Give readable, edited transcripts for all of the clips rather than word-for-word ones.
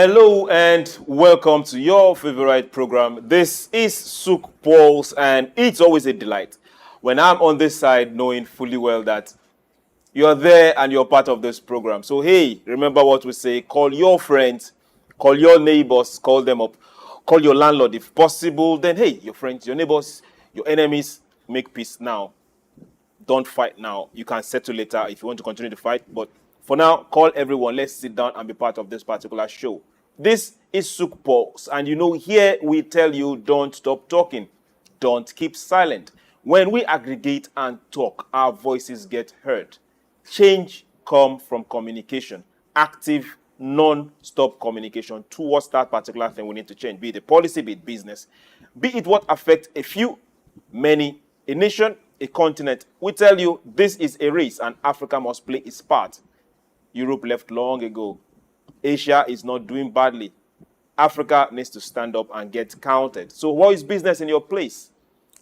Hello and welcome to your favorite program. This is SOUQ Pulse, and it's always a delight when I'm on this side knowing fully well that you're there and you're part of this program. So hey, remember what we say, call your friends, call your neighbors, call them up, call your landlord if possible. Then hey, your friends, your neighbors, your enemies, make peace now. Don't fight now. You can settle later if you want to continue the fight. But for now, call everyone. Let's sit down and be part of this particular show. This is SOUQ Pulse. And you know, here we tell you don't stop talking. Don't keep silent. When we aggregate and talk, our voices get heard. Change comes from communication. Active, non-stop communication towards that particular thing we need to change. Be it a policy, be it business. Be it what affects a few, many, a nation, a continent. We tell you this is a race and Africa must play its part. Europe left long ago. Asia is not doing badly. Africa needs to stand up and get counted. So what is business in your place?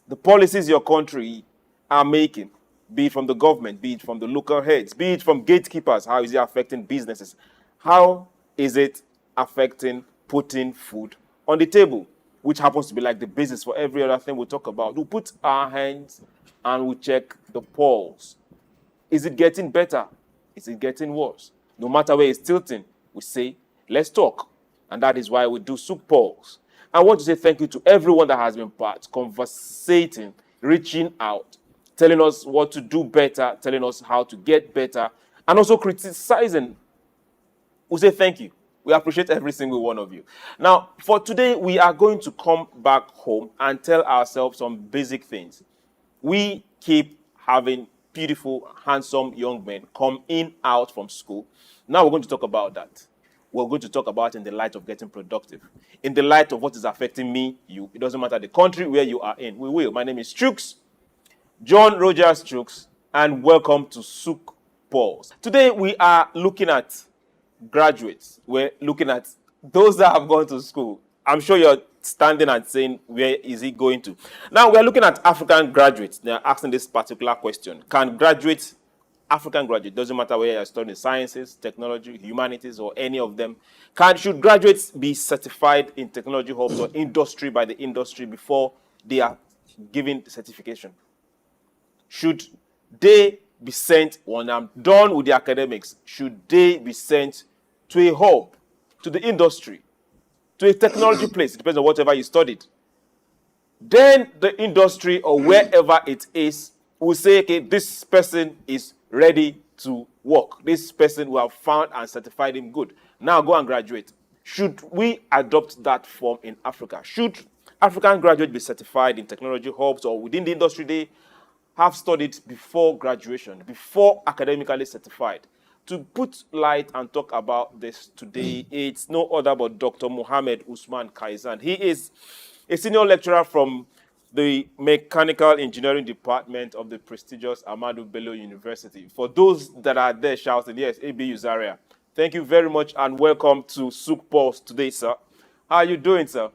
The policies your country are making, be it from the government, be it from the local heads, be it from gatekeepers, how is it affecting businesses? How is it affecting putting food on the table, which happens to be like the basis for every other thing we talk about? We put our hands and we check the pulse. Is it getting better? Is it getting worse? No matter where it's tilting, we say, let's talk. And that is why we do SOUQ Pulse. I want to say thank you to everyone that has been part, conversating, reaching out, telling us what to do better, telling us how to get better, and also criticizing. We say thank you. We appreciate every single one of you. Now, for today, we are going to come back home and tell ourselves some basic things. We keep having beautiful, handsome young men come in, out from school. Now we're going to talk about that. We're going to talk about it in the light of getting productive. In the light of what is affecting me, you. It doesn't matter the country where you are in. We will. My name is Chuks, John Rogers Chuks, and welcome to SOUQ Pulse. Today we are looking at graduates. We're looking at those that have gone to school. I'm sure you're standing and saying, where is he going to? Now, we're looking at African graduates. They're asking this particular question. Can graduates, African graduates, doesn't matter where you're studying sciences, technology, humanities, or any of them, should graduates be certified in technology hubs or industry by the industry before they are given the certification? Should they be sent, when I'm done with the academics, should they be sent to a hub, to the industry, to a technology place? It depends on whatever you studied. Then the industry or wherever it is will say, okay, this person is ready to work. This person will have found and certified him good. Now go and graduate. Should we adopt that form in Africa? Should African graduates be certified in technology hubs or within the industry they have studied before graduation, before academically certified? To put light and talk about this today, it's no other but Dr. Mohammed Usman Kaisan. He is a senior lecturer from the Mechanical Engineering Department of the prestigious Ahmadu Bello University. For those that are there shouting, yes, ABU Zaria. Thank you very much and welcome to SOUQ Pulse today, sir. How are you doing, sir?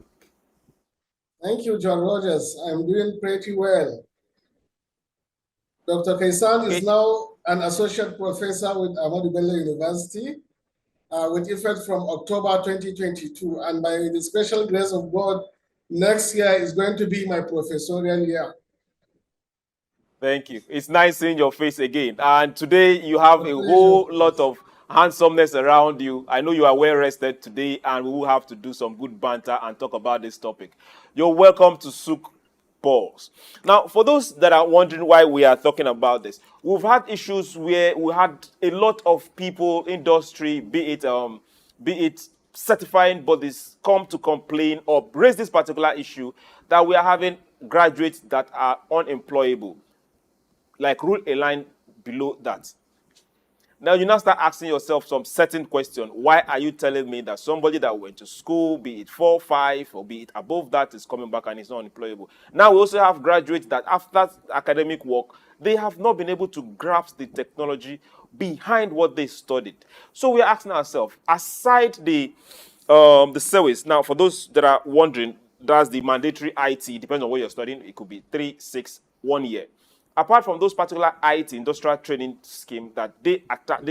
Thank you, John Rogers. I'm doing pretty well. Dr. Kaisan is now an associate professor with Ahmadu Bello University with effect from October 2022. And by the special grace of God, next year is going to be my professorial year. Thank you. It's nice seeing your face again. And today you have a whole lot of handsomeness around you. I know you are well rested today, and we will have to do some good banter and talk about this topic. You're welcome to SOUQ Pulse. Now, for those that are wondering why we are talking about this, we've had issues where we had a lot of people, industry, be it certifying bodies, come to complain or raise this particular issue that we are having graduates that are unemployable. Like rule a line below that. Now you now start asking yourself some certain question. Why are you telling me that somebody that went to school, be it 4, 5, or be it above that, is coming back and is not unemployable? Now we also have graduates that after academic work, they have not been able to grasp the technology behind what they studied. So we are asking ourselves, aside the service, now for those that are wondering, that's the mandatory IT, depends on what you're studying. It could be 3, 6, 1 year. Apart from those particular IT industrial training scheme that they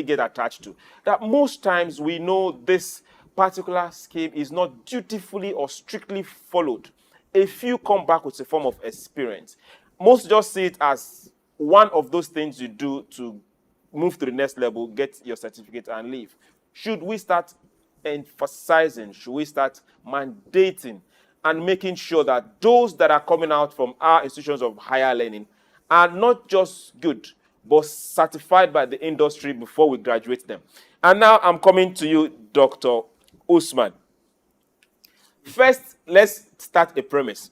get attached to, that most times we know this particular scheme is not dutifully or strictly followed, a few come back with a form of experience. Most just see it as one of those things you do to move to the next level, get your certificate, and leave. Should we start emphasizing, should we start mandating and making sure that those that are coming out from our institutions of higher learning are not just good, but certified by the industry before we graduate them? And now I'm coming to you, Dr. Usman. First, let's start a premise.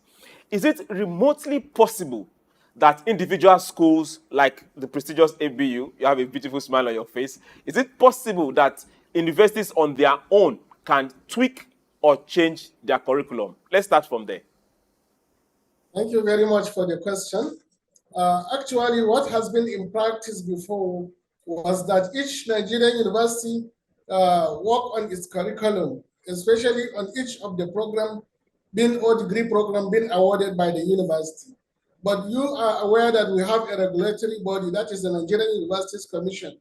Is it remotely possible that individual schools like the prestigious ABU, you have a beautiful smile on your face, is it possible that universities on their own can tweak or change their curriculum? Let's start from there. Thank you very much for the question. Actually, what has been in practice before was that each Nigerian university work on its curriculum, especially on each of the program or degree program being awarded by the university. But you are aware that we have a regulatory body, that is the Nigerian Universities Commission.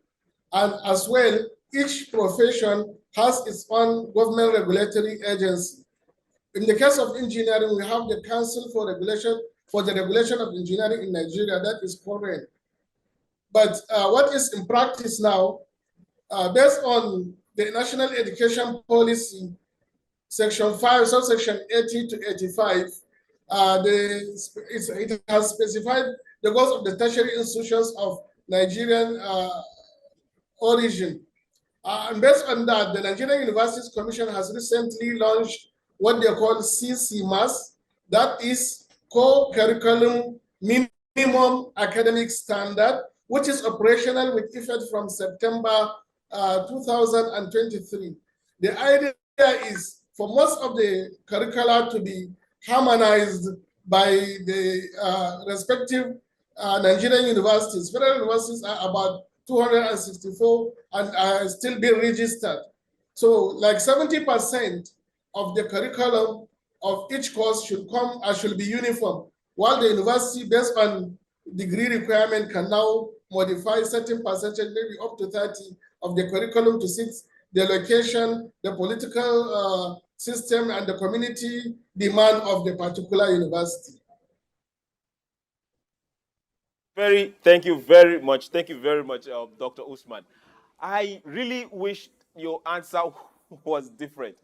And as well, each profession has its own government regulatory agency. In the case of engineering, we have the Council for the Regulation of Engineering in Nigeria, that is COREN. But what is in practice now, based on the National Education Policy, Section 5, subsection 80 to 85, it has specified the goals of the tertiary institutions of Nigerian origin. And based on that, the Nigerian Universities Commission has recently launched what they call CCMAS, that is Co-Curriculum Minimum Academic Standard, which is operational with effect from September 2023. The idea is for most of the curricula to be harmonized by the respective Nigerian universities. Federal universities are about 264 and are still being registered. So like 70% of the curriculum of each course should be uniform, while the university, based on degree requirement, can now modify certain percentage, maybe up to 30 of the curriculum to suit the location, the political system, and the community demand of the particular university. Thank you very much. Thank you very much, Dr. Usman. I really wish your answer was different.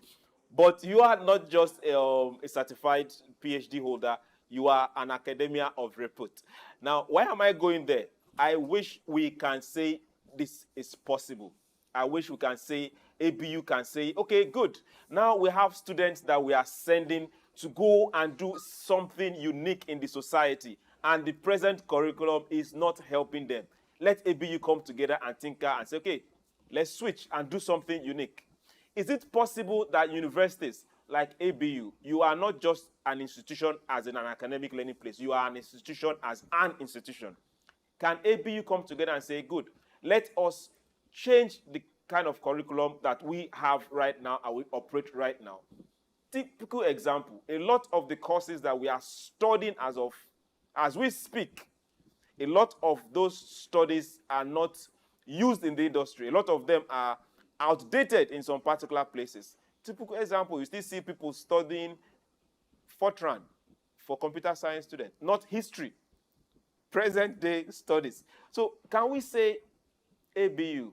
But you are not just a certified PhD holder, you are an academia of repute. Now, why am I going there? I wish we can say this is possible. I wish we can say, ABU can say, okay, good. Now we have students that we are sending to go and do something unique in the society, and the present curriculum is not helping them. Let ABU come together and tinker and say, okay, let's switch and do something unique. Is it possible that universities like ABU, you are not just an institution as in an academic learning place, you are an institution as an institution? Can ABU come together and say, good, let us change the kind of curriculum that we have right now and we operate right now? Typical example, a lot of the courses that we are studying as we speak, a lot of those studies are not used in the industry. A lot of them are outdated in some particular places. Typical example, you still see people studying Fortran for computer science students, not history, present day studies. So can we say, ABU,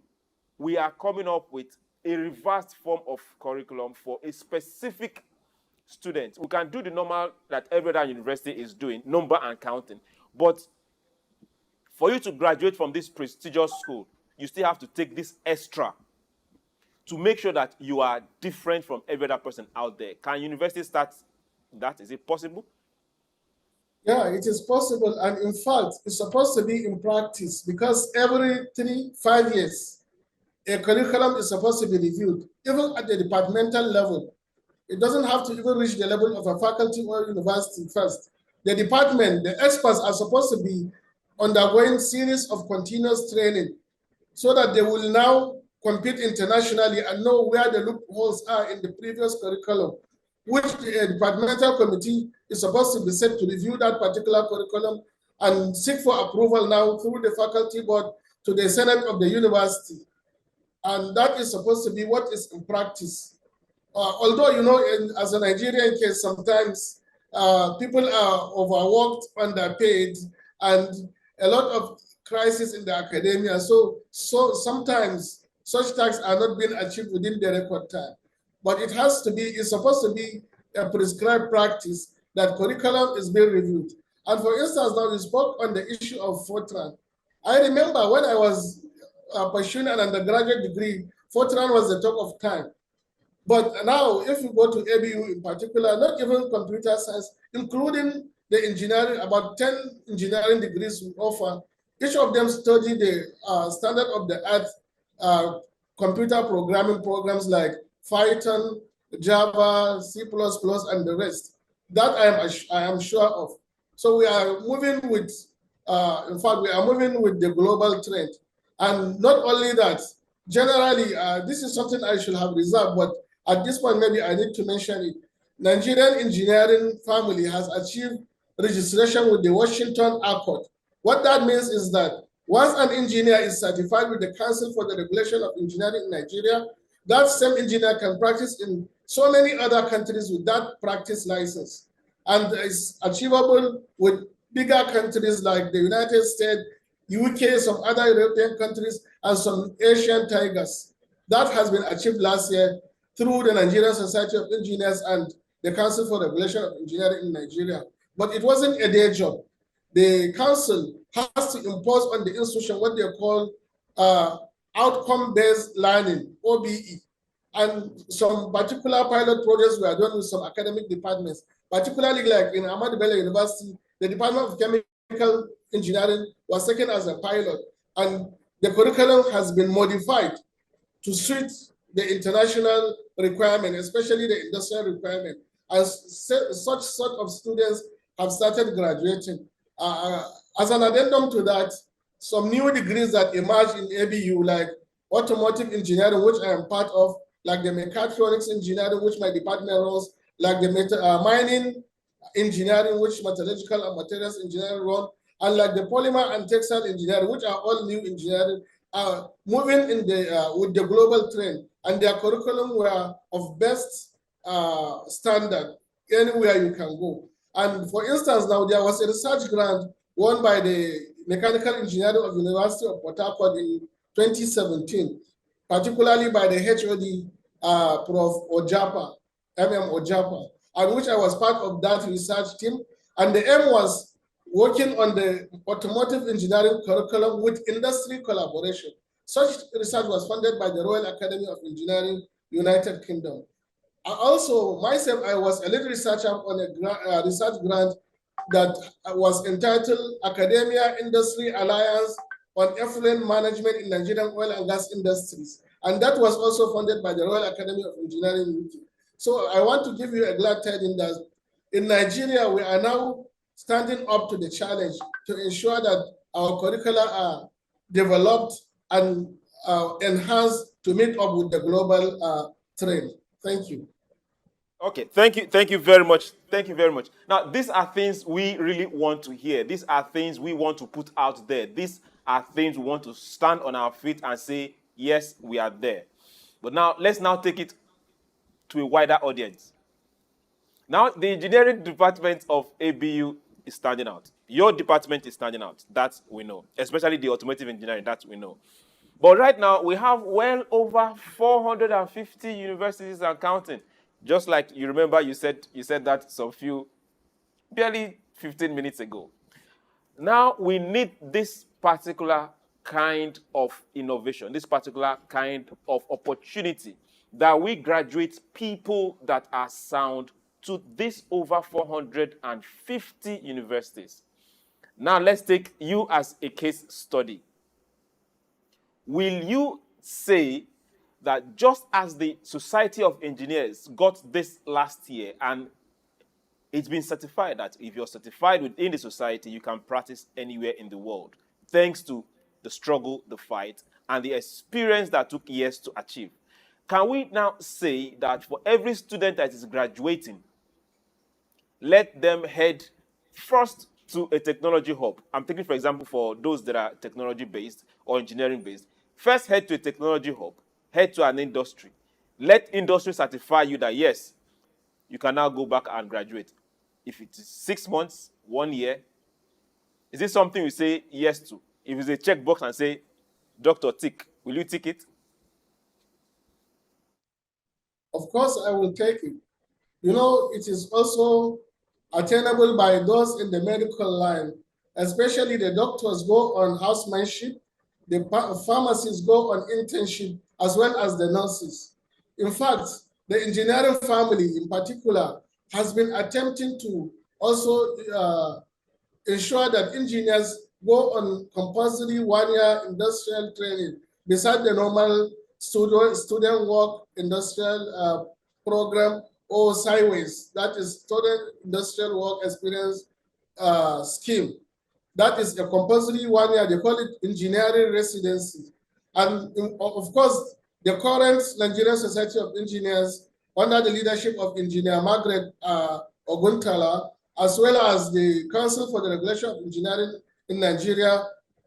we are coming up with a reversed form of curriculum for a specific student? We can do the normal that every other university is doing, number and counting. But for you to graduate from this prestigious school, you still have to take this extra to make sure that you are different from every other person out there. Can universities start that? Is it possible? Yeah, it is possible. And in fact, it's supposed to be in practice, because every 5 years, a curriculum is supposed to be reviewed, even at the departmental level. It doesn't have to even reach the level of a faculty or university first. The department, the experts are supposed to be undergoing series of continuous training so that they will now compete internationally and know where the loopholes are in the previous curriculum, which the departmental committee is supposed to be set to review that particular curriculum and seek for approval now through the faculty board to the Senate of the university. And that is supposed to be what is in practice. Although, as a Nigerian case, sometimes people are overworked, underpaid, and a lot of crisis in the academia. So sometimes such tasks are not being achieved within the record time. But it's supposed to be a prescribed practice that curriculum is being reviewed. And for instance, now we spoke on the issue of Fortran. I remember when I was pursuing an undergraduate degree, Fortran was the talk of time. But now, if you go to ABU in particular, not even computer science, including the engineering, about 10 engineering degrees we offer, each of them study the standard of the art computer programming programs like Python, Java, C++, and the rest. That I am sure of. So we are moving with, in fact, we are moving with the global trend. And not only that, generally, this is something I should have reserved, but at this point, maybe I need to mention it. Nigerian engineering family has achieved registration with the Washington Accord. What that means is that once an engineer is certified with the Council for the Regulation of Engineering in Nigeria, that same engineer can practice in so many other countries with that practice license. And it's achievable with bigger countries like the United States, UK, some other European countries, and some Asian tigers. That has been achieved last year through the Nigerian Society of Engineers and the Council for Regulation of Engineering in Nigeria. But it wasn't a day job. The council has to impose on the institution what they call outcome-based learning, OBE. And some particular pilot projects were done with some academic departments, particularly like in Ahmadu Bello University, the Department of Chemical Engineering was taken as a pilot. And the curriculum has been modified to suit the international requirement, especially the industrial requirement. As such sort of students have started graduating. As an addendum to that, some new degrees that emerged in ABU, like automotive engineering, which I am part of, like the mechatronics engineering, which my department runs, like the mining engineering, which metallurgical and materials engineering run, and like the polymer and textile engineering, which are all new engineering, are moving in the with the global trend, and their curriculum were of best standard anywhere you can go. And for instance, now there was a research grant won by the Mechanical Engineering of University of Port Harcourt in 2017, particularly by the HOD, Prof. Ojapa, Ojapa, and which I was part of that research team. And the aim was working on the automotive engineering curriculum with industry collaboration. Such research was funded by the Royal Academy of Engineering, United Kingdom. Also, myself, I was a lead researcher on a research grant that was entitled Academia Industry Alliance on Effluent Management in Nigerian Oil and Gas Industries. And that was also funded by the Royal Academy of Engineering. So I want to give you a glad tidings that in Nigeria, we are now standing up to the challenge to ensure that our curricula are developed and enhanced to meet up with the global trend. Thank you. Okay, thank you very much. Thank you very much. Now, these are things we really want to hear. These are things we want to put out there. These are things we want to stand on our feet and say, yes, we are there. But now, let's now take it to a wider audience. Now, the engineering department of ABU is standing out. Your department is standing out. That we know. Especially the automotive engineering, that we know. But right now, we have well over 450 universities and counting. Just like you remember, you said that barely 15 minutes ago. Now we need this particular kind of innovation, this particular kind of opportunity that we graduate people that are sound to this over 450 universities. Now let's take you as a case study. Will you say that just as the Society of Engineers got this last year, and it's been certified that if you're certified within the society, you can practice anywhere in the world, thanks to the struggle, the fight, and the experience that took years to achieve. Can we now say that for every student that is graduating, let them head first to a technology hub? I'm thinking, for example, for those that are technology-based or engineering-based, first head to a technology hub, head to an industry. Let industry certify you that, yes, you can now go back and graduate. If it is 6 months, 1 year, is this something you say yes to? If it's a checkbox and say, Doctor, tick, will you tick it? Of course, I will take it. You know, it is also attainable by those in the medical line, especially the doctors go on housemanship, the pharmacists go on internship, as well as the nurses. In fact, the engineering family in particular has been attempting to also ensure that engineers go on compulsory 1 year industrial training beside the normal student work industrial program or sideways, that is student industrial work experience scheme. That is a compulsory 1 year, they call it engineering residency. And of course, the current Nigerian Society of Engineers, under the leadership of Engineer Margaret Oguntala, as well as the Council for the Regulation of Engineering in Nigeria,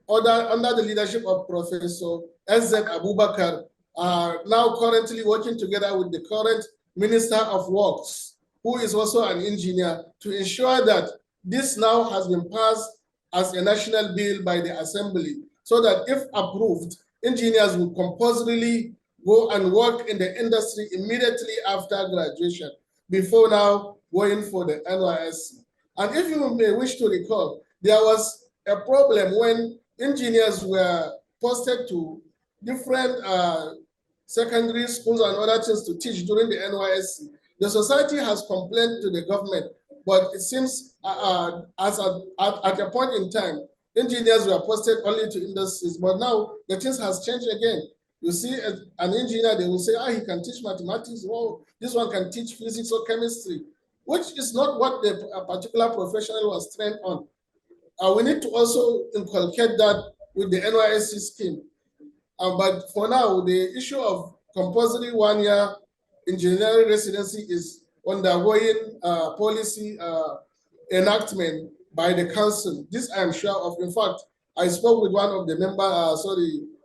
under the leadership of Professor S.Z. Abubakar, are now currently working together with the current Minister of Works, who is also an engineer, to ensure that this now has been passed as a national bill by the Assembly, so that if approved, engineers will compulsorily go and work in the industry immediately after graduation, before now going for the NYSC. And if you may wish to recall, there was a problem when engineers were posted to different secondary schools and other things to teach during the NYSC. The society has complained to the government, but it seems at a point in time, engineers were posted only to industries, but now the things has changed again. You see an engineer, they will say, he can teach mathematics, oh, this one can teach physics or chemistry, which is not what the particular professional was trained on. We need to also inculcate that with the NYSC scheme. But for now, the issue of compulsory 1 year engineering residency is undergoing policy enactment by the council. This I am sure of. In fact, I spoke with one of the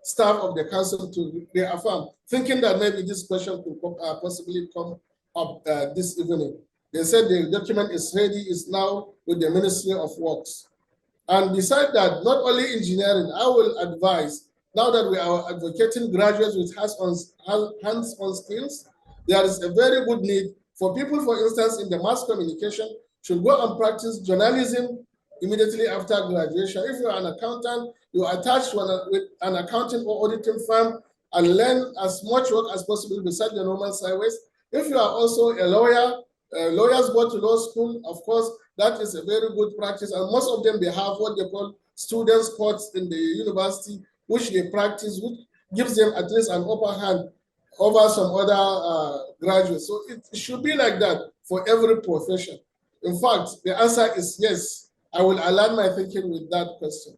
staff of the council to reaffirm, thinking that maybe this question could possibly come up this evening. They said the document is ready, is now with the Ministry of Works. And besides that, not only engineering, I will advise, now that we are advocating graduates with hands-on skills, there is a very good need for people, for instance, in the mass communication, should go and practice journalism immediately after graduation. If you're an accountant, you are attached with an accounting or auditing firm and learn as much work as possible beside the normal sideways. If you are also a lawyer, lawyers go to law school, of course, that is a very good practice. And most of them, they have what they call students' courts in the university, which they practice, which gives them at least an upper hand over some other graduates. So it should be like that for every profession. In fact, the answer is yes. I will align my thinking with that question.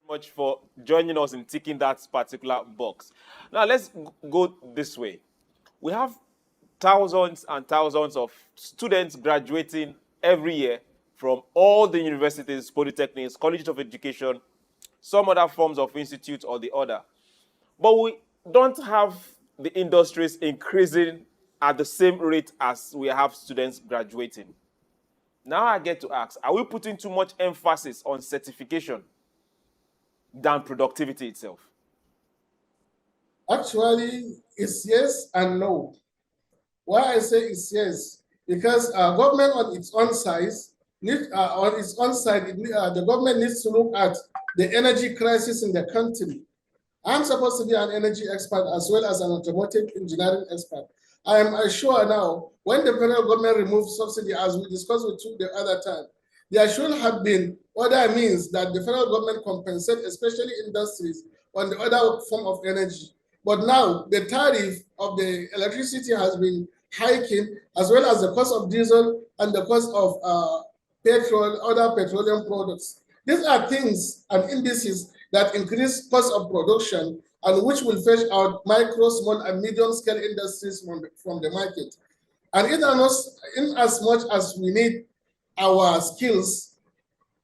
Much for joining us in ticking that particular box. Now let's go this way. We have thousands and thousands of students graduating every year from all the universities, polytechnics, colleges of education, some other forms of institute or the other. But we don't have the industries increasing at the same rate as we have students graduating. Now I get to ask, are we putting too much emphasis on certification than productivity itself? Actually, it's yes and no. Why I say it's yes, because government on its own side, the government needs to look at the energy crisis in the country. I'm supposed to be an energy expert as well as an automotive engineering expert. I am sure now, when the federal government removes subsidy, as we discussed with you the other time, there should have been other means that the federal government compensate, especially industries, on the other form of energy. But now the tariff of the electricity has been hiking, as well as the cost of diesel and the cost of petrol, other petroleum products. These are things and indices that increase cost of production and which will fetch out micro, small, and medium scale industries from the market. And in as much as we need our skills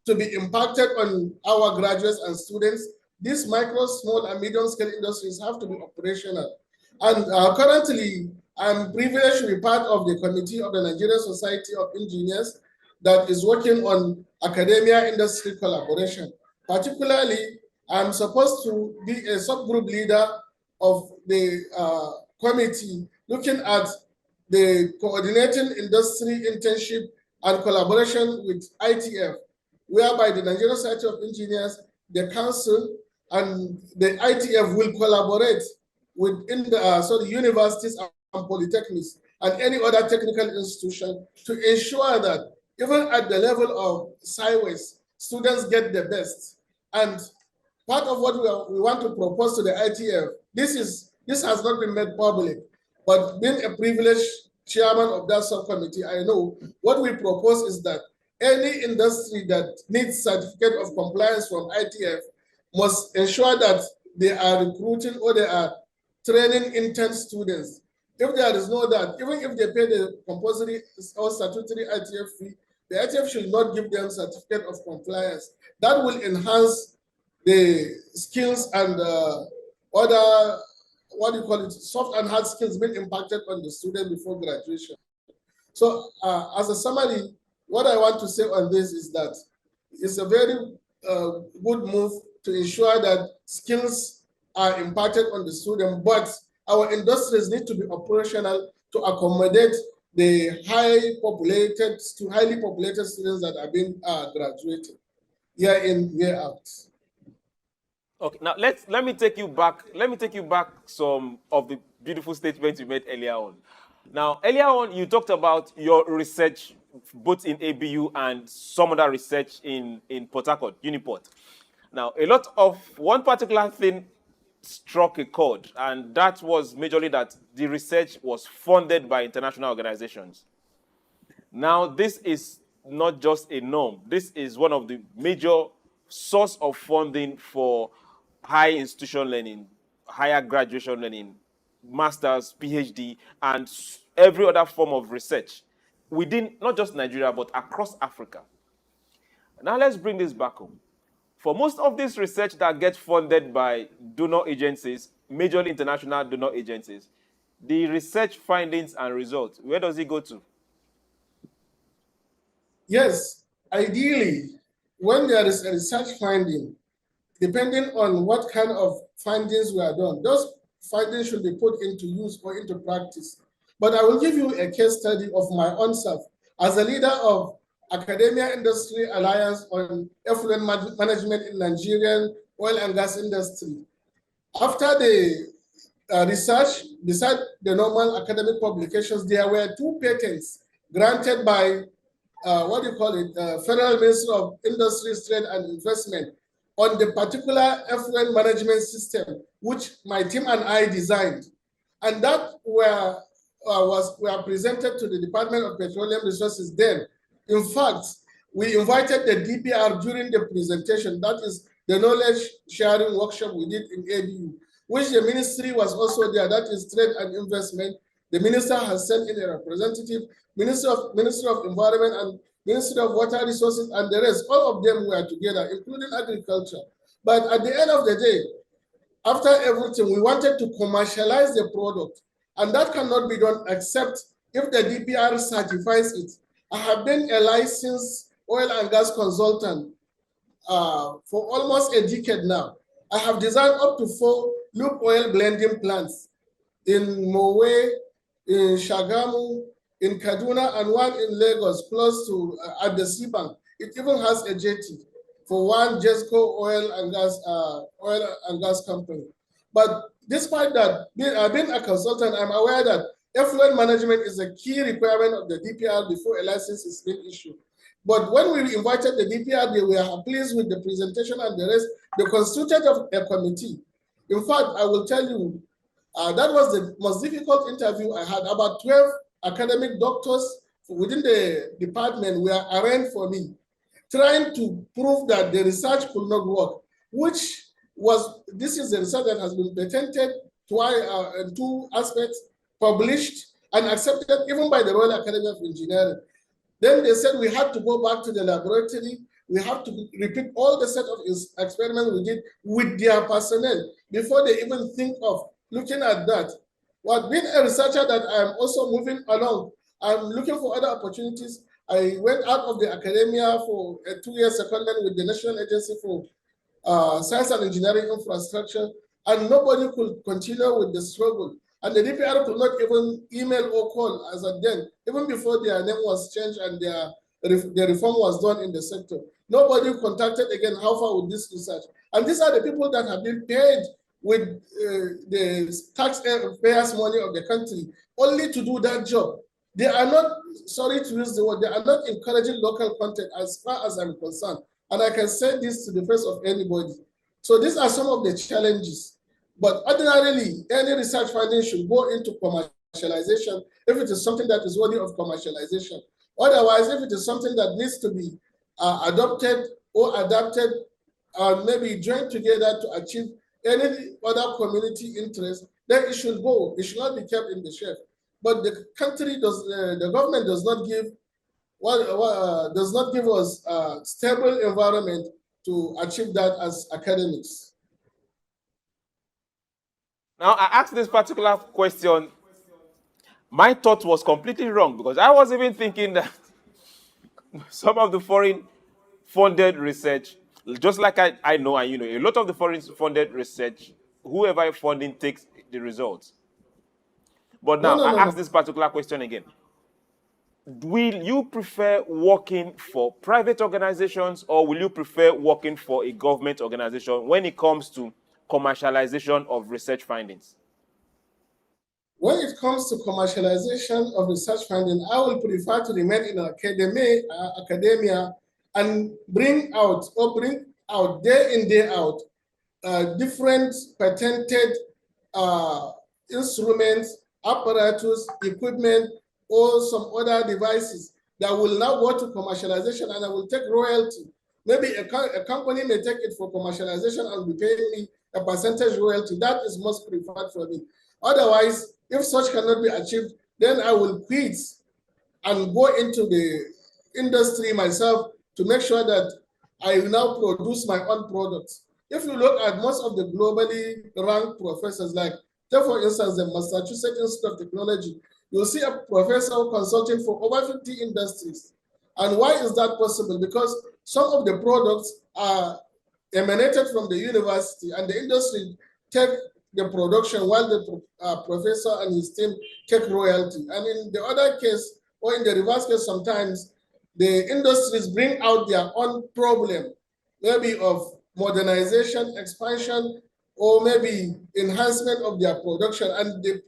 to be impacted on our graduates and students, these micro, small, and medium scale industries have to be operational. And currently, I'm privileged to be part of the committee of the Nigerian Society of Engineers that is working on academia-industry collaboration. Particularly, I'm supposed to be a subgroup leader of the committee looking at the coordinating industry internship and collaboration with ITF, whereby the Nigerian Society of Engineers, the council, and the ITF will collaborate within the universities and polytechnics and any other technical institution to ensure that even at the level of sideways, students get the best. And part of what we want to propose to the ITF, this has not been made public, but being a privileged chairman of that subcommittee, I know what we propose is that any industry that needs certificate of compliance from ITF must ensure that they are recruiting or they are training intern students. If there is no that, even if they pay the compulsory or statutory ITF fee, the ITF should not give them certificate of compliance. That will enhance the skills and other, what do you call it, soft and hard skills being impacted on the student before graduation. So as a summary, what I want to say on this is that it's a very good move to ensure that skills are imparted on the student, but our industries need to be operational to accommodate the highly populated students that are being graduated year in, year out. Okay, now let me take you back. Let me take you back some of the beautiful statements you made earlier on. Now, earlier on, you talked about your research both in ABU and some other research in Port Harcourt, Uniport. Now, one particular thing struck a chord, and that was majorly that the research was funded by international organizations. Now, this is not just a norm. This is one of the major source of funding for high institution learning, higher graduation learning, master's, PhD, and every other form of research within not just Nigeria, but across Africa. Now let's bring this back home. For most of this research that gets funded by donor agencies, majorly international donor agencies, the research findings and results, where does it go to? Yes, ideally, when there is a research finding, depending on what kind of findings were done, those findings should be put into use or into practice. But I will give you a case study of my own self as a leader of Academia Industry Alliance on Effluent Management in Nigerian oil and gas industry. After the research, beside the normal academic publications, there were 2 patents granted by Federal Ministry of Industry, Trade and Investment on the particular effluent management system, which my team and I designed. And that were presented to the Department of Petroleum Resources then. In fact, we invited the DPR during the presentation. That is the knowledge sharing workshop we did in ABU, which the ministry was also there. That is Trade and Investment. The minister has sent in a representative, Ministry of Environment and Ministry of Water Resources and the rest. All of them were together, including agriculture. But at the end of the day, after everything, we wanted to commercialize the product. And that cannot be done except if the DPR certifies it. I have been a licensed oil and gas consultant for almost a decade now. I have designed up to 4 loop oil blending plants in Mowe, in Shagamu, in Kaduna, and 1 in Lagos, close to at the Seabank. It even has a jetty for 1 Jesco oil and gas company. But despite that, being a consultant, I'm aware that effluent management is a key requirement of the DPR before a license is being issued. But when we invited the DPR, they were pleased with the presentation and the rest. They constituted a committee. In fact, I will tell you, that was the most difficult interview I had. About 12 academic doctors within the department were arraigned for me, trying to prove that the research could not work, this is the research that has been patented in 2 aspects, published and accepted even by the Royal Academy of Engineering. Then they said we had to go back to the laboratory. We have to repeat all the set of experiments we did with their personnel before they even think of looking at that. What being a researcher that I'm also moving along, I'm looking for other opportunities. I went out of the academia for a 2-year secondment with the National Agency for Science and Engineering Infrastructure, and nobody could continue with the struggle. And the DPR could not even email or call as at then, even before their name was changed and the reform was done in the sector. Nobody contacted again, how far with this research? And these are the people that have been paid with the taxpayers' money of the country only to do that job. They are not, sorry to use the word, they are not encouraging local content as far as I'm concerned. And I can say this to the face of anybody. So these are some of the challenges. But ordinarily, any research finding should go into commercialization if it is something that is worthy of commercialization. Otherwise, if it is something that needs to be adopted or adapted, maybe joined together to achieve any other community interest, then it should go. It should not be kept in the shelf. But the country does, the government does not give us a stable environment to achieve that as academics. Now, I asked this particular question. My thought was completely wrong because I was even thinking that some of the foreign funded research, just like I know and you know, a lot of the foreign funded research, whoever funding takes the results. But now, I ask this particular question again. Will you prefer working for private organizations or will you prefer working for a government organization when it comes to commercialization of research findings? When it comes to commercialization of research finding, I will prefer to remain in academia and bring out day in, day out, different patented instruments, apparatus, equipment, or some other devices that will now go to commercialization and I will take royalty. Maybe a company may take it for commercialization and be paying me a percentage royalty. That is most preferred for me. Otherwise, if such cannot be achieved, then I will quit and go into the industry myself to make sure that I now produce my own products. If you look at most of the globally ranked professors, like take for instance the Massachusetts Institute of Technology, you'll see a professor consulting for over 50 industries. And why is that possible? Because some of the products are emanated from the university and the industry take the production while the professor and his team take royalty. And in the other case, or in the reverse case, sometimes the industries bring out their own problem, maybe of modernization, expansion, or maybe enhancement of their production, and the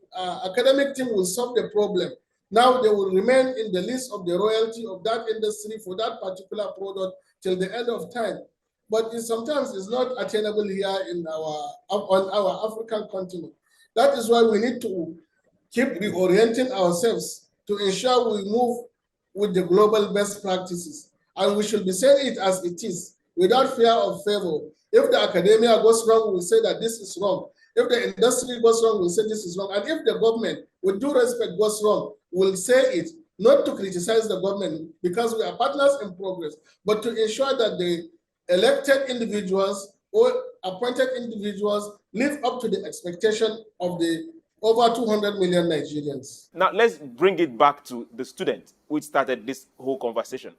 academic team will solve the problem. Now they will remain in the list of the royalty of that industry for that particular product till the end of time. But sometimes it's not attainable here on our African continent. That is why we need to keep reorienting ourselves to ensure we move with the global best practices. And we should be saying it as it is, without fear of favor. If the academia goes wrong, we'll say that this is wrong. If the industry goes wrong, we'll say this is wrong. And if the government, with due respect, goes wrong, we'll say it, not to criticize the government, because we are partners in progress, but to ensure that the elected individuals or appointed individuals live up to the expectation of the over 200 million Nigerians. Now, let's bring it back to the student which started this whole conversation.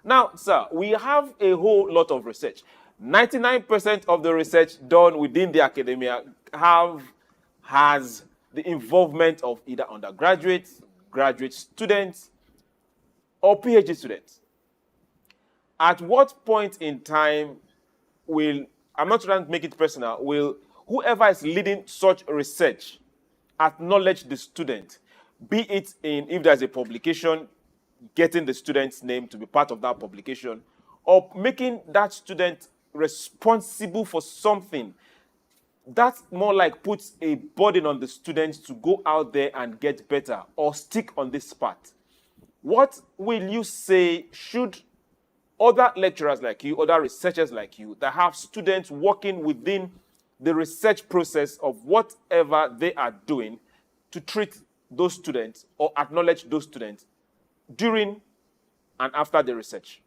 Now, sir, we have a whole lot of research. 99% of the research done within the academia has the involvement of either undergraduates, graduate students, or PhD students. At what point in time will, I'm not trying to make it personal, will whoever is leading such research acknowledge the student, be it in, if there's a publication, getting the student's name to be part of that publication, or making that student responsible for something? That's more like puts a burden on the students to go out there and get better or stick on this path. What will you say should other lecturers like you, other researchers like you, that have students working within the research process of whatever they are doing, to treat those students or acknowledge those students during and after the research?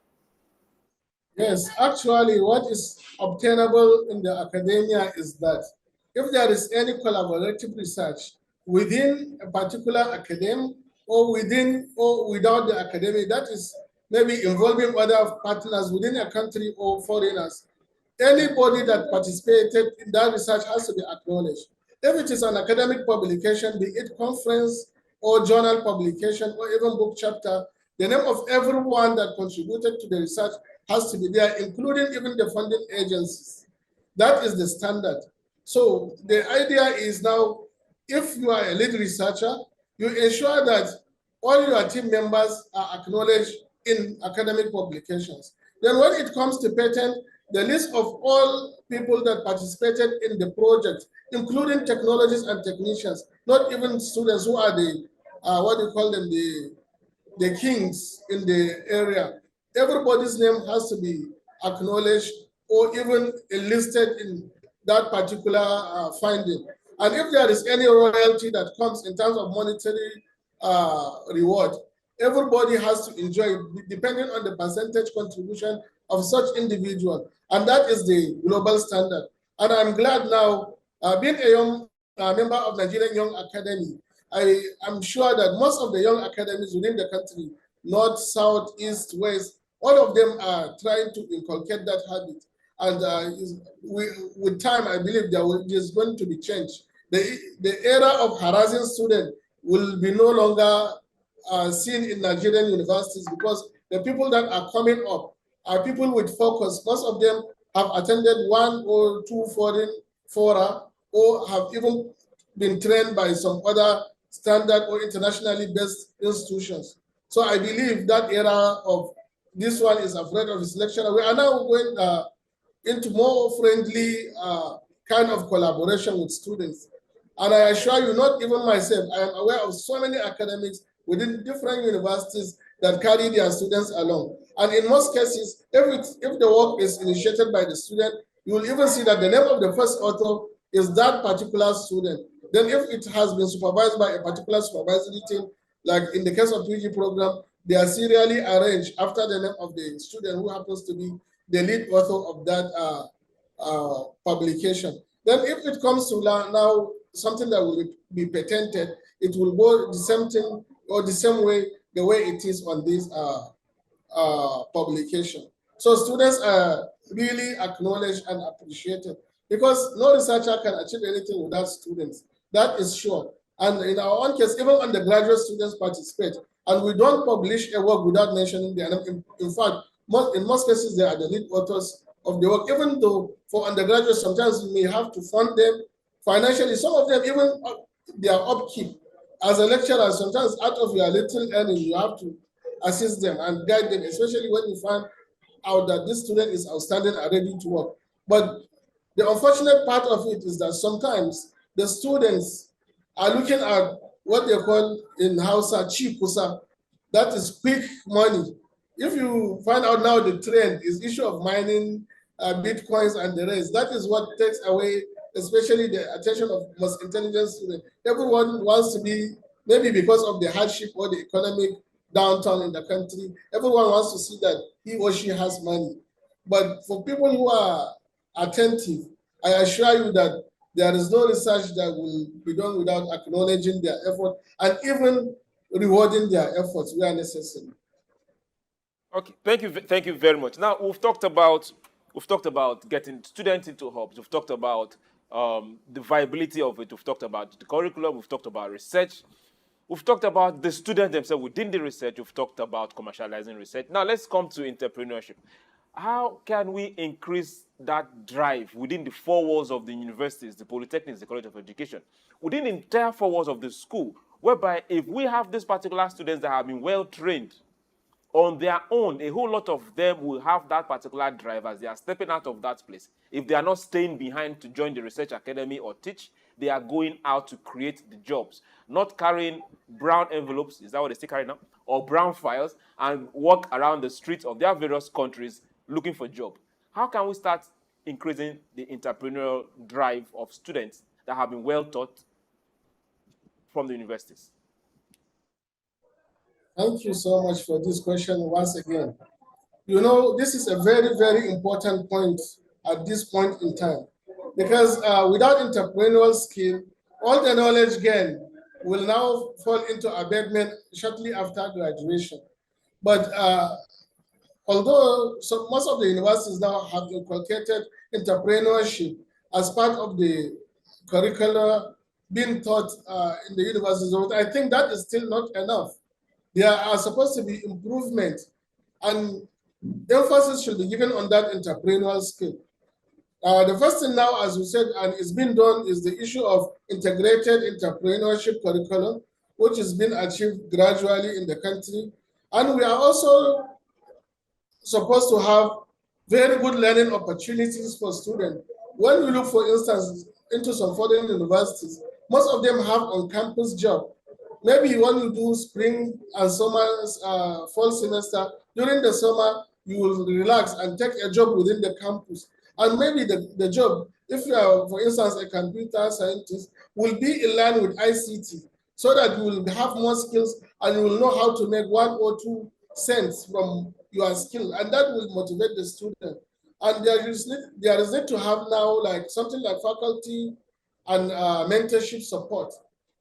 Yes, actually, what is obtainable in the academia is that if there is any collaborative research within a particular academy or within or without the academy, that is maybe involving other partners within a country or foreigners. Anybody that participated in that research has to be acknowledged. If it is an academic publication, be it conference or journal publication or even book chapter, the name of everyone that contributed to the research has to be there, including even the funding agencies. That is the standard. So the idea is now, if you are a lead researcher, you ensure that all your team members are acknowledged in academic publications. Then when it comes to patent, the list of all people that participated in the project, including technologists and technicians, not even students who are the, what do you call them, the kings in the area. Everybody's name has to be acknowledged or even enlisted in that particular finding. And if there is any royalty that comes in terms of monetary reward, everybody has to enjoy it, depending on the percentage contribution of such individual. And that is the global standard. And I'm glad now, being a young member of Nigerian Young Academy, I am sure that most of the young academies within the country, north, south, east, west, all of them are trying to inculcate that habit. And with time, I believe there's going to be change. The era of harassing students will be no longer seen in Nigerian universities, because the people that are coming up are people with focus. Most of them have attended 1 or 2 foreign fora or have even been trained by some other standard or internationally based institutions. So I believe that era of this one is afraid of his lecturer. We are now going into more friendly kind of collaboration with students. And I assure you, not even myself, I am aware of so many academics within different universities that carry their students along. And in most cases, if the work is initiated by the student, you will even see that the name of the first author is that particular student. Then if it has been supervised by a particular supervisory team, like in the case of PG program, they are serially arranged after the name of the student who happens to be the lead author of that publication. Then if it comes to now something that will be patented, it will go the same thing or the same way, the way it is on this publication. So students are really acknowledged and appreciated, because no researcher can achieve anything without students. That is sure. And in our own case, even undergraduate students participate, and we don't publish a work without mentioning their name. In fact, in most cases, they are the lead authors of the work, even though for undergraduates, sometimes you may have to fund them financially. Some of them, even their upkeep. As a lecturer, sometimes out of your little earning, you have to assist them and guide them, especially when you find out that this student is outstanding and ready to work. But the unfortunate part of it is that sometimes the students are looking at what they call in Hausa, chikusa, that is quick money. If you find out now the trend is issue of mining Bitcoins and the rest, that is what takes away especially the attention of most intelligent students. Everyone wants to be, maybe because of the hardship or the economic downturn in the country, everyone wants to see that he or she has money. But for people who are attentive, I assure you that there is no research that will be done without acknowledging their effort and even rewarding their efforts where necessary. Okay, thank you very much. Now we've talked about getting students into hubs. We've talked about the viability of it. We've talked about the curriculum. We've talked about research. We've talked about the students themselves within the research. We've talked about commercializing research. Now let's come to entrepreneurship. How can we increase that drive within the 4 walls of the universities, the polytechnics, the College of Education, within the entire 4 walls of the school, whereby if we have these particular students that have been well trained on their own, a whole lot of them will have that particular drive as they are stepping out of that place. If they are not staying behind to join the research academy or teach, they are going out to create the jobs, not carrying brown envelopes, is that what they still carry now, or brown files, and walk around the streets of their various countries looking for a job. How can we start increasing the entrepreneurial drive of students that have been well taught from the universities? Thank you so much for this question once again. You know, this is a very, very important point at this point in time, because without entrepreneurial skill, all the knowledge gained will now fall into abetment shortly after graduation. But although most of the universities now have inculcated entrepreneurship as part of the curricula being taught in the universities, I think that is still not enough. There are supposed to be improvement, and emphasis should be given on that entrepreneurial skill. The first thing now, as you said, and it's been done, is the issue of integrated entrepreneurship curriculum, which has been achieved gradually in the country. And we are also supposed to have very good learning opportunities for students. When we look, for instance, into some foreign universities, most of them have on-campus job. Maybe when you do spring and summer, fall semester, during the summer, you will relax and take a job within the campus. And maybe the job, if you are, for instance, a computer scientist, will be in line with ICT, so that you will have more skills and you will know how to make 1 or 2 cents from your skill, and that will motivate the student. And there is need to have now like something like faculty and mentorship support.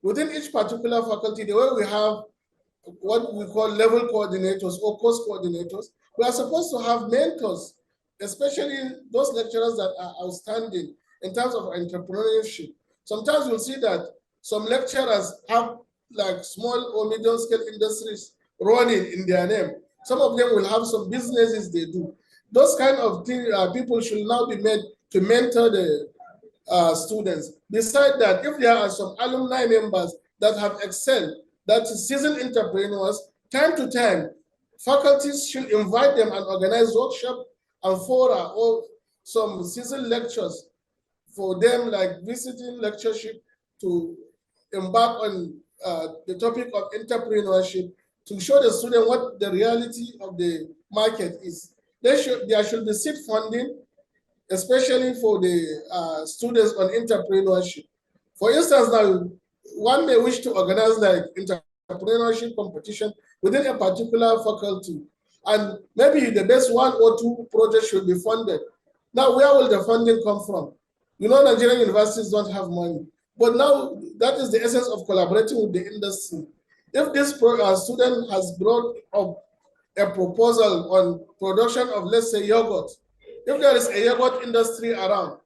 Within each particular faculty, the way we have what we call level coordinators or course coordinators, we are supposed to have mentors, especially those lecturers that are outstanding in terms of entrepreneurship. Sometimes you'll see that some lecturers have like small or medium scale industries running in their name. Some of them will have some businesses they do. Those kind of people should now be made to mentor the students. Besides that, if there are some alumni members that have excelled, that is seasoned entrepreneurs, time to time, faculties should invite them and organize workshops and fora or some seasoned lectures for them, like visiting lectureship, to embark on the topic of entrepreneurship, to show the student what the reality of the market is. There should be seed funding, especially for the students on entrepreneurship. For instance, now one may wish to organize like entrepreneurship competition within a particular faculty, and maybe the best 1 or 2 projects should be funded. Now, where will the funding come from? You know, Nigerian universities don't have money, but now that is the essence of collaborating with the industry. If this student has brought up a proposal on production of, let's say, yogurt, if there is a yogurt industry around,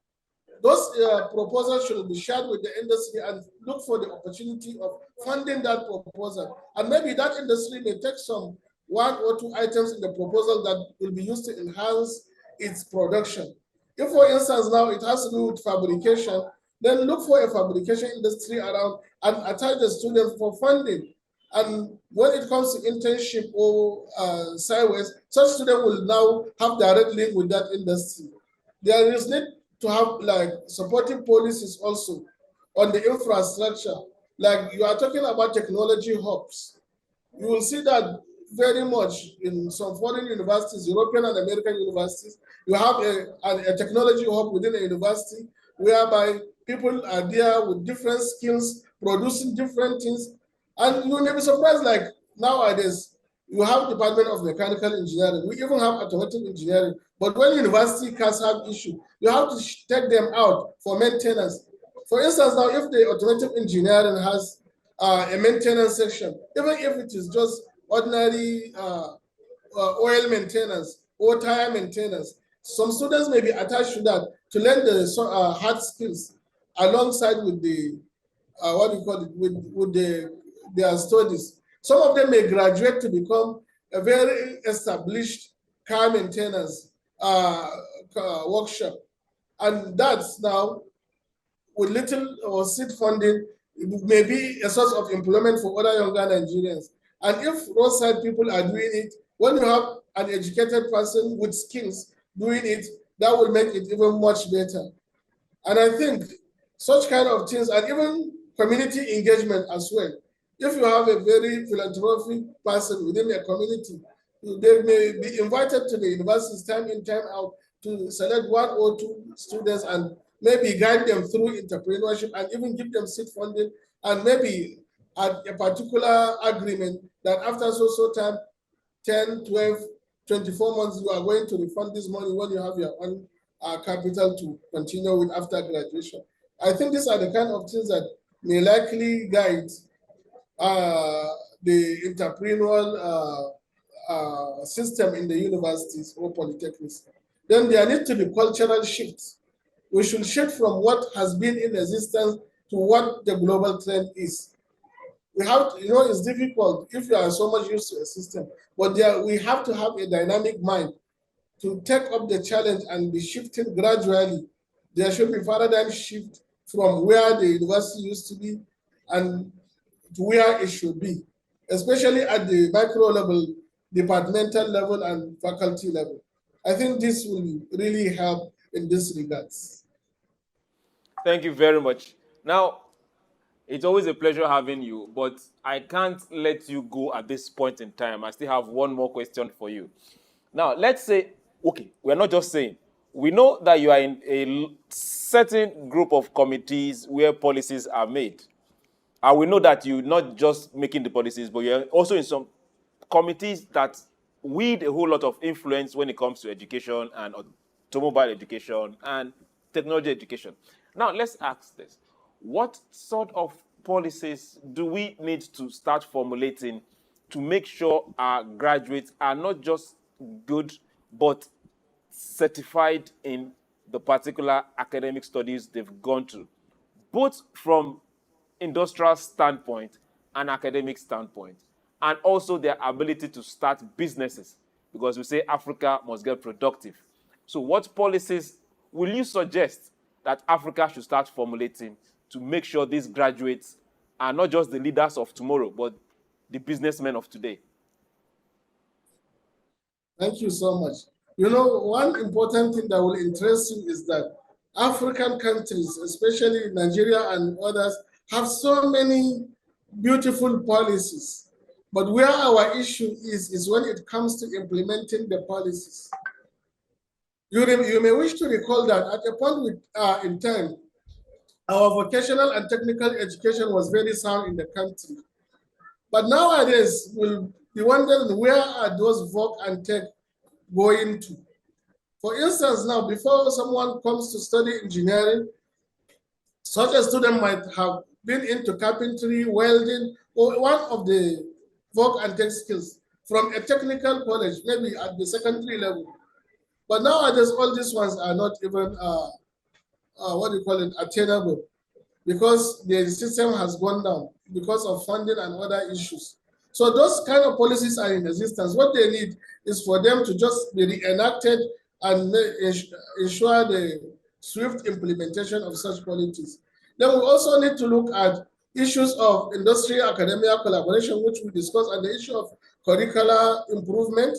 those proposals should be shared with the industry and look for the opportunity of funding that proposal. And maybe that industry may take some 1 or 2 items in the proposal that will be used to enhance its production. If, for instance, now it has to do with fabrication, then look for a fabrication industry around and attach the students for funding. And when it comes to internship or sideways, such students will now have direct link with that industry. There is need to have like supporting policies also on the infrastructure. Like you are talking about technology hubs. You will see that very much in some foreign universities, European and American universities. You have a technology hub within a university whereby people are there with different skills, producing different things. And you may be surprised, like nowadays, you have Department of Mechanical Engineering. We even have automotive engineering. But when university cars have issue, you have to take them out for maintenance. For instance, now if the automotive engineering has a maintenance section, even if it is just ordinary oil maintenance or tire maintenance, some students may be attached to that to learn the hard skills alongside with the what do you call it, with their studies. Some of them may graduate to become a very established car maintenance workshop, and that's now with little or seed funding, it may be a source of employment for other younger Nigerians. And if roadside people are doing it, when you have an educated person with skills doing it, that will make it even much better. And I think such kind of things, and even community engagement as well. If you have a very philanthropic person within a community, they may be invited to the universities time in, time out to select 1 or 2 students and maybe guide them through entrepreneurship and even give them seed funding, and maybe at a particular agreement that after so time, 10, 12, 24 months, you are going to refund this money when you have your own capital to continue with after graduation. I think these are the kind of things that may likely guide the entrepreneurial system in the universities or polytechnics, then there needs to be cultural shifts. We should shift from what has been in existence to what the global trend is. We have to, it's difficult if you are so much used to a system, but we have to have a dynamic mind to take up the challenge and be shifting gradually. There should be paradigm shift from where the university used to be and to where it should be, especially at the micro level, departmental level, and faculty level. I think this will really help in this regards. Thank you very much. Now, it's always a pleasure having you, but I can't let you go at this point in time. I still have one more question for you. Now, let's say, okay, we're not just saying, we know that you are in a certain group of committees where policies are made. And we know that you're not just making the policies, but you're also in some committees that wield a whole lot of influence when it comes to education and automobile education and technology education. Now, let's ask this. What sort of policies do we need to start formulating to make sure our graduates are not just good, but certified in the particular academic studies they've gone through, both from industrial standpoint and academic standpoint, and also their ability to start businesses, because we say Africa must get productive. So what policies will you suggest that Africa should start formulating to make sure these graduates are not just the leaders of tomorrow, but the businessmen of today? Thank you so much. One important thing that will interest you is that African countries, especially Nigeria and others, have so many beautiful policies. But where our issue is when it comes to implementing the policies. You may wish to recall that at a point in time, our vocational and technical education was very sound in the country. But nowadays, we'll be wondering, where are those voc and tech going to? For instance, now, before someone comes to study engineering, such a student might have been into carpentry, welding, or one of the voc and tech skills from a technical college, maybe at the secondary level. But nowadays, all these ones are not even, attainable, because the system has gone down because of funding and other issues. So those kind of policies are in existence. What they need is for them to just be reenacted and ensure the swift implementation of such policies. Then we also need to look at issues of industry-academia collaboration, which we discussed, and the issue of curricular improvement.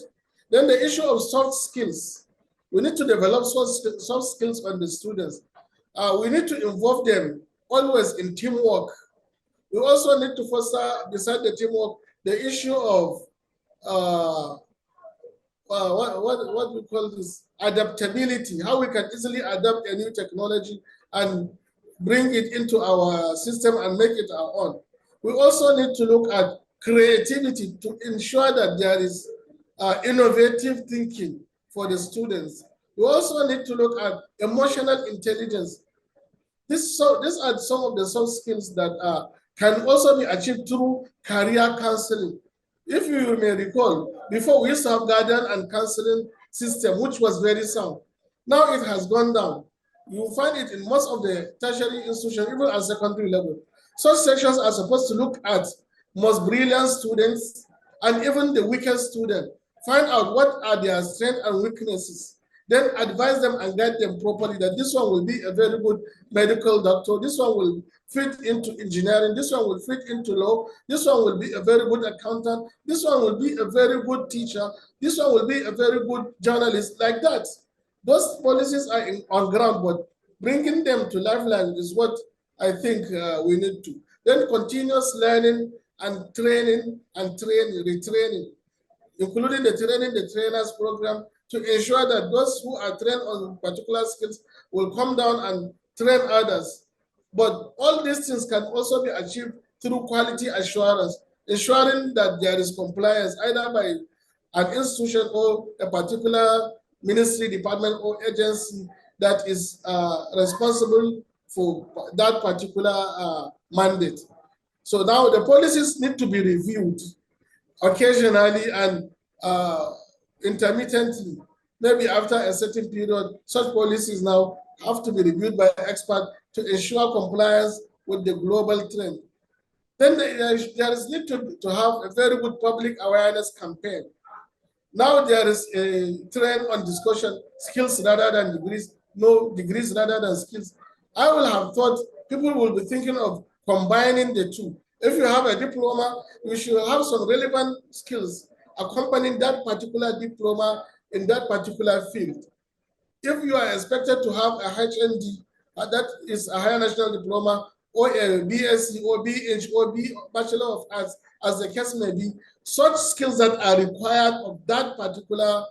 Then the issue of soft skills. We need to develop soft skills on the students. We need to involve them always in teamwork. We also need to foster, beside the teamwork, the issue of what we call this, adaptability, how we can easily adapt a new technology and bring it into our system and make it our own. We also need to look at creativity to ensure that there is innovative thinking for the students. We also need to look at emotional intelligence. These are some of the soft skills that can also be achieved through career counseling. If you may recall, before we used to have guardian and counseling system, which was very sound. Now it has gone down. You find it in most of the tertiary institutions, even at secondary level. Such sections are supposed to look at most brilliant students and even the weakest student, find out what are their strengths and weaknesses, then advise them and guide them properly that this one will be a very good medical doctor, this one will fit into engineering, this one will fit into law, this one will be a very good accountant, this one will be a very good teacher, this one will be a very good journalist, like that. Those policies are on ground, but bringing them to lifeline is what I think we need to. Then continuous learning and training and retraining, including the training the trainers program, to ensure that those who are trained on particular skills will come down and train others. But all these things can also be achieved through quality assurance, ensuring that there is compliance either by an institution or a particular ministry, department, or agency that is responsible for that particular mandate. So now the policies need to be reviewed occasionally and intermittently. Maybe after a certain period, such policies now have to be reviewed by experts to ensure compliance with the global trend. Then there is need to have a very good public awareness campaign. Now there is a trend on discussion, skills rather than degrees, no degrees rather than skills. I will have thought people will be thinking of combining the two. If you have a diploma, you should have some relevant skills accompanying that particular diploma in that particular field. If you are expected to have a HND, that is a higher national diploma, or a BSc, or BH, or B Bachelor of Arts, as the case may be, such skills that are required of that particular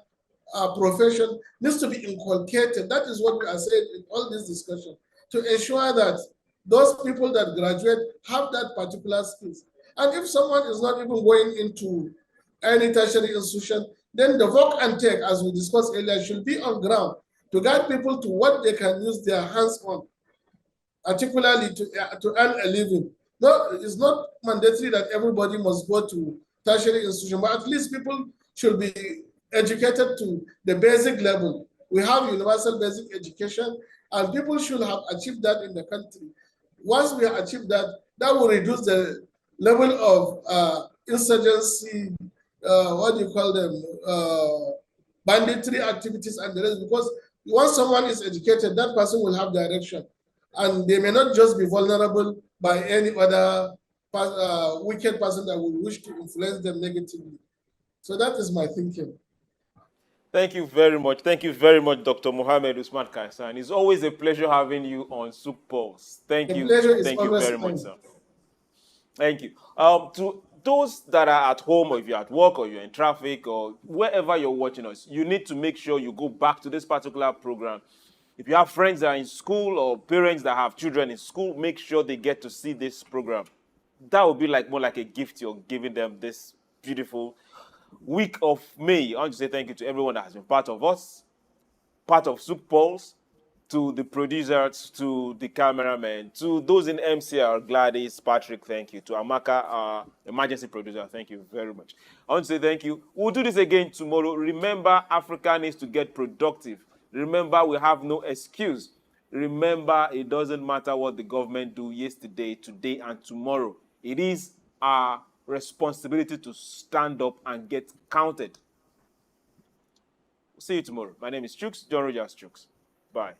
profession needs to be inculcated. That is what we are saying in all this discussion, to ensure that those people that graduate have that particular skills. And if someone is not even going into any tertiary institution, then the work and take, as we discussed earlier, should be on ground to guide people to what they can use their hands on, particularly to earn a living. No, it's not mandatory that everybody must go to tertiary institution, but at least people should be educated to the basic level. We have universal basic education, and people should have achieved that in the country. Once we achieve that, that will reduce the level of insurgency, what do you call them, banditry activities and the rest, because once someone is educated, that person will have direction, and they may not just be vulnerable by any other wicked person that will wish to influence them negatively. So that is my thinking. Thank you very much. Thank you very much, Dr. Mohammed Usman Kaisan. It's always a pleasure having you on SOUQ Pulse. Thank you. Thank you very much, sir. Thank you. To those that are at home, or if you're at work, or you're in traffic, or wherever you're watching us, you need to make sure you go back to this particular program. If you have friends that are in school, or parents that have children in school, make sure they get to see this program. That would be more like a gift you're giving them this beautiful week of May. I want to say thank you to everyone that has been part of us, part of SOUQ Pulse, to the producers, to the cameramen, to those in MCR, Gladys, Patrick, thank you. To Amaka, our emergency producer, thank you very much. I want to say thank you. We'll do this again tomorrow. Remember, Africa needs to get productive. Remember, we have no excuse. Remember, it doesn't matter what the government do yesterday, today, and tomorrow. It is our responsibility to stand up and get counted. See you tomorrow. My name is Chuks, John Rogers Chuks. Bye.